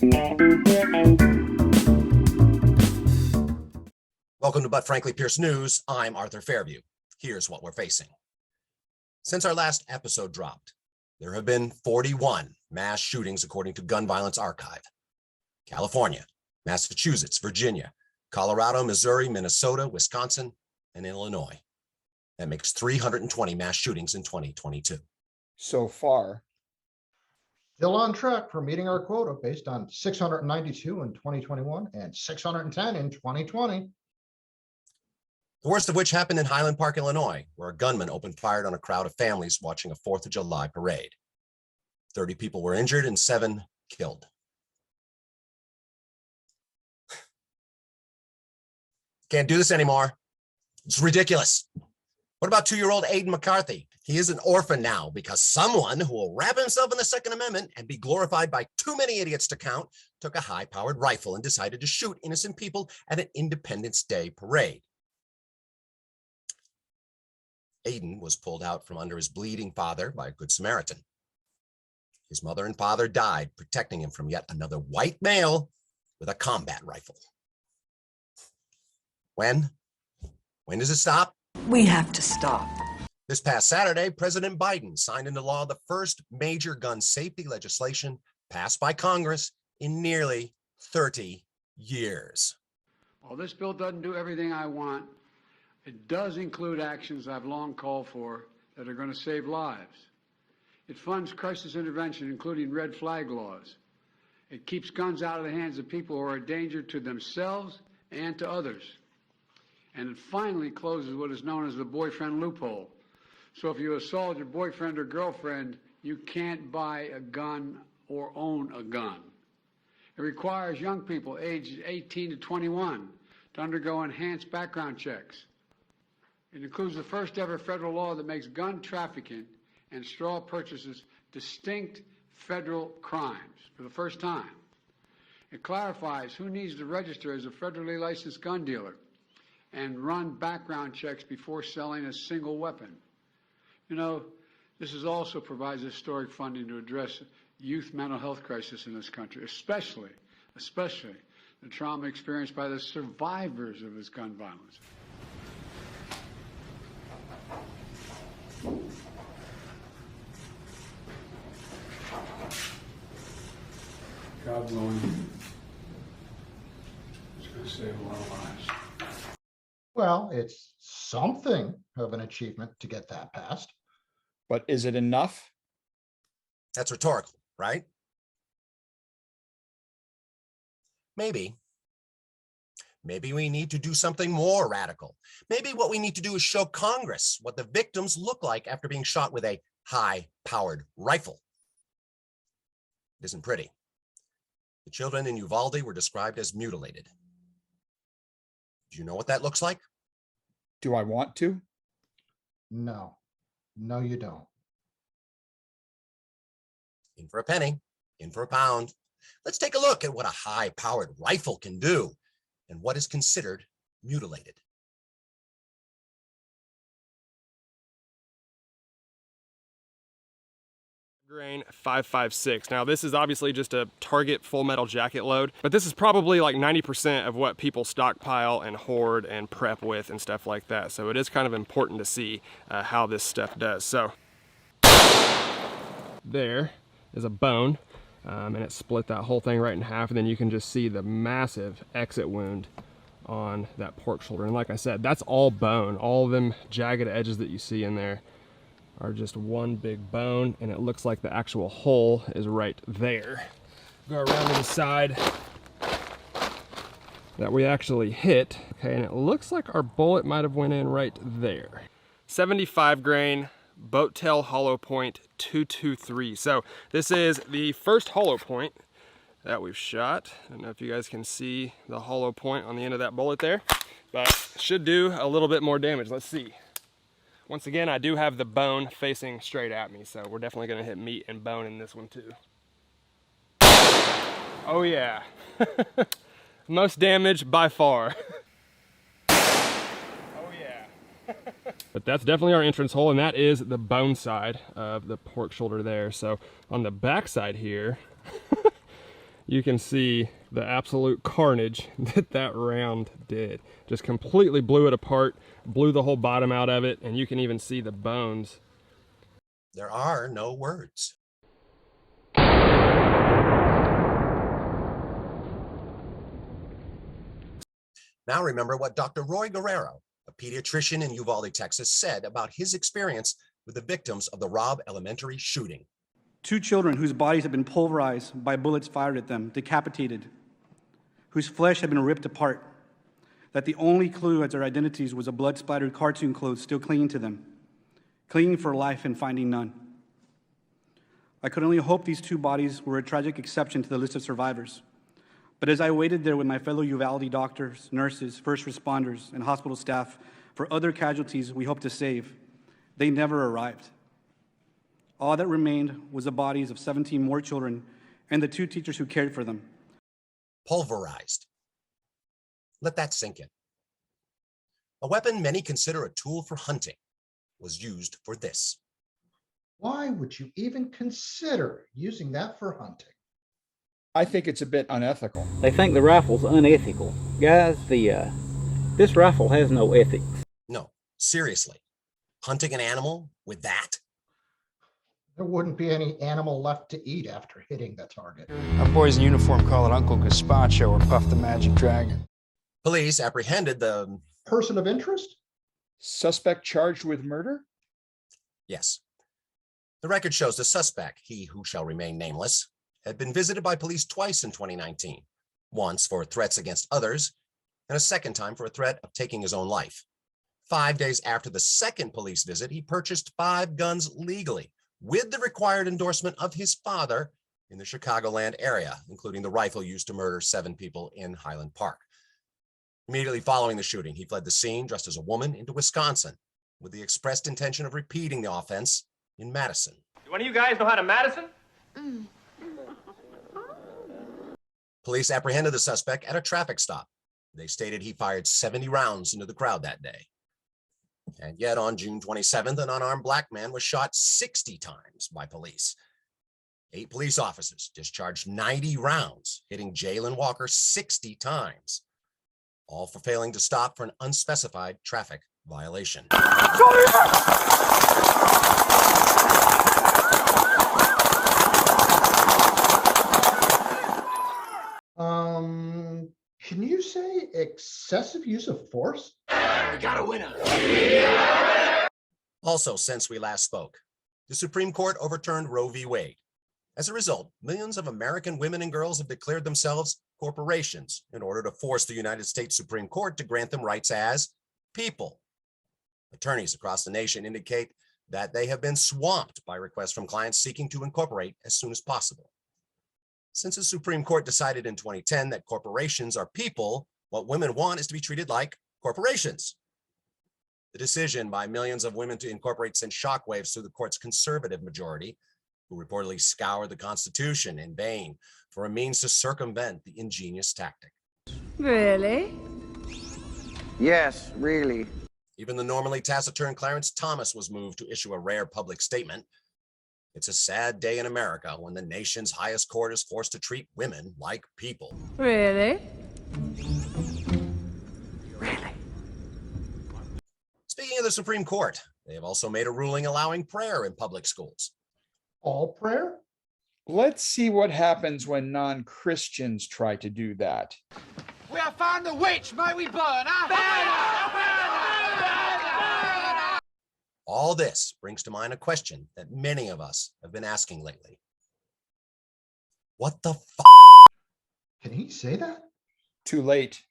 Welcome to But Frankly Pierce News. I'm Arthur Fairview. Here's what we're facing. Since our last episode dropped, there have been 41 mass shootings according to Gun Violence Archive. California, Massachusetts, Virginia, Colorado, Missouri, Minnesota, Wisconsin, and Illinois. That makes 320 mass shootings in 2022. So far. Still on track for meeting our quota based on 692 in 2021 and 610 in 2020. The worst of which happened in Highland Park, Illinois, where a gunman opened fire on a crowd of families watching a 4th of July parade. 30 people were injured and 7 killed. Can't do this anymore. It's ridiculous. What about 2-year-old Aiden McCarthy? He is an orphan now because someone who will wrap himself in the Second Amendment and be glorified by too many idiots to count took a high-powered rifle and decided to shoot innocent people at an Independence Day parade. Aiden was pulled out from under his bleeding father by a Good Samaritan. His mother and father died protecting him from yet another white male with a combat rifle. When? When does it stop? We have to stop. This past Saturday, President Biden signed into law the first major gun safety legislation passed by Congress in nearly 30 years. While this bill doesn't do everything I want, it does include actions I've long called for that are going to save lives. It funds crisis intervention, including red flag laws. It keeps guns out of the hands of people who are a danger to themselves and to others. And it finally closes what is known as the boyfriend loophole. So if you assault your boyfriend or girlfriend, you can't buy a gun or own a gun. It requires young people aged 18 to 21 to undergo enhanced background checks. It includes the first ever federal law that makes gun trafficking and straw purchases distinct federal crimes for the first time. It clarifies who needs to register as a federally licensed gun dealer and run background checks before selling a single weapon. You know, this is also provides historic funding to address youth mental health crisis in this country, especially the trauma experienced by the survivors of this gun violence. God willing, it's going to save a lot of lives. Well, it's something of an achievement to get that passed. But is it enough? That's rhetorical, right? Maybe. Maybe we need to do something more radical. Maybe what we need to do is show Congress what the victims look like after being shot with a high-powered rifle. It isn't pretty. The children in Uvalde were described as mutilated. Do you know what that looks like? Do I want to? No, you don't. In for a penny, in for a pound. Let's take a look at what a high-powered rifle can do and what is considered mutilated. Grain 5.56. Now this is obviously just a Target Full Metal Jacket load, but this is probably like 90% of what people stockpile and hoard and prep with and stuff like that. So it is kind of important to see how this stuff does. So there is a bone and it split that whole thing right in half, and then you can just see the massive exit wound on that pork shoulder. And like I said, that's all bone. All of them jagged edges that you see in there are just one big bone, and it looks like the actual hole is right there. Go around to the side that we actually hit, okay, and it looks like our bullet might have went in right there. 75 grain boat tail hollow point 223. So this is the first hollow point that we've shot. I don't know if you guys can see the hollow point on the end of that bullet there, but should do a little bit more damage. Let's see. Once again, I do have the bone facing straight at me, so we're definitely gonna hit meat and bone in this one too. Oh yeah. Most damage by far. Oh yeah. But that's definitely our entrance hole, and that is the bone side of the pork shoulder there. So on the back side here, you can see the absolute carnage that round did. Just completely blew it apart, blew the whole bottom out of it, and you can even see the bones. There are no words. Now remember what Dr. Roy Guerrero, a pediatrician in Uvalde, Texas, said about his experience with the victims of the Robb Elementary shooting. 2 children whose bodies had been pulverized by bullets fired at them, decapitated, whose flesh had been ripped apart, that the only clue as their identities was a blood-splattered cartoon clothes still clinging to them, clinging for life and finding none. I could only hope these 2 bodies were a tragic exception to the list of survivors. But as I waited there with my fellow Uvalde doctors, nurses, first responders, and hospital staff for other casualties we hope to save, they never arrived. All that remained was the bodies of 17 more children and the 2 teachers who cared for them. Pulverized. Let that sink in. A weapon many consider a tool for hunting was used for this. Why would you even consider using that for hunting? I think it's a bit unethical. They think the rifle's unethical. Guys, this rifle has no ethics. No, seriously. Hunting an animal with that? There wouldn't be any animal left to eat after hitting the target. Our boys in uniform call it Uncle Gazpacho or Puff the Magic Dragon. Police apprehended the... Person of interest? Suspect charged with murder? Yes. The record shows the suspect, he who shall remain nameless, had been visited by police twice in 2019, once for threats against others, and a second time for a threat of taking his own life. 5 days after the second police visit, he purchased 5 guns legally, with the required endorsement of his father in the Chicagoland area, including the rifle used to murder 7 people in Highland Park. Immediately following the shooting, he fled the scene dressed as a woman into Wisconsin with the expressed intention of repeating the offense in Madison. Do any of you guys know how to Madison? Police apprehended the suspect at a traffic stop. They stated he fired 70 rounds into the crowd that day. And yet on June 27th, an unarmed black man was shot 60 times by police. 8 police officers discharged 90 rounds, hitting Jalen Walker 60 times, all for failing to stop for an unspecified traffic violation. Can you say excessive use of force? We got a winner. Also, since we last spoke, the Supreme Court overturned Roe v. Wade. As a result, millions of American women and girls have declared themselves corporations in order to force the United States Supreme Court to grant them rights as people. Attorneys across the nation indicate that they have been swamped by requests from clients seeking to incorporate as soon as possible. Since the Supreme Court decided in 2010 that corporations are people, what women want is to be treated like corporations. The decision by millions of women to incorporate sent shockwaves through the court's conservative majority, who reportedly scoured the Constitution in vain for a means to circumvent the ingenious tactic. Really? Yes, really. Even the normally taciturn Clarence Thomas was moved to issue a rare public statement. It's a sad day in America when the nation's highest court is forced to treat women like people. Really? Speaking of the Supreme Court, they have also made a ruling allowing prayer in public schools. All prayer? Let's see what happens when non-Christians try to do that. We have found the witch. May we burn her? All this brings to mind a question that many of us have been asking lately. What the f***? Can he say that? Too late.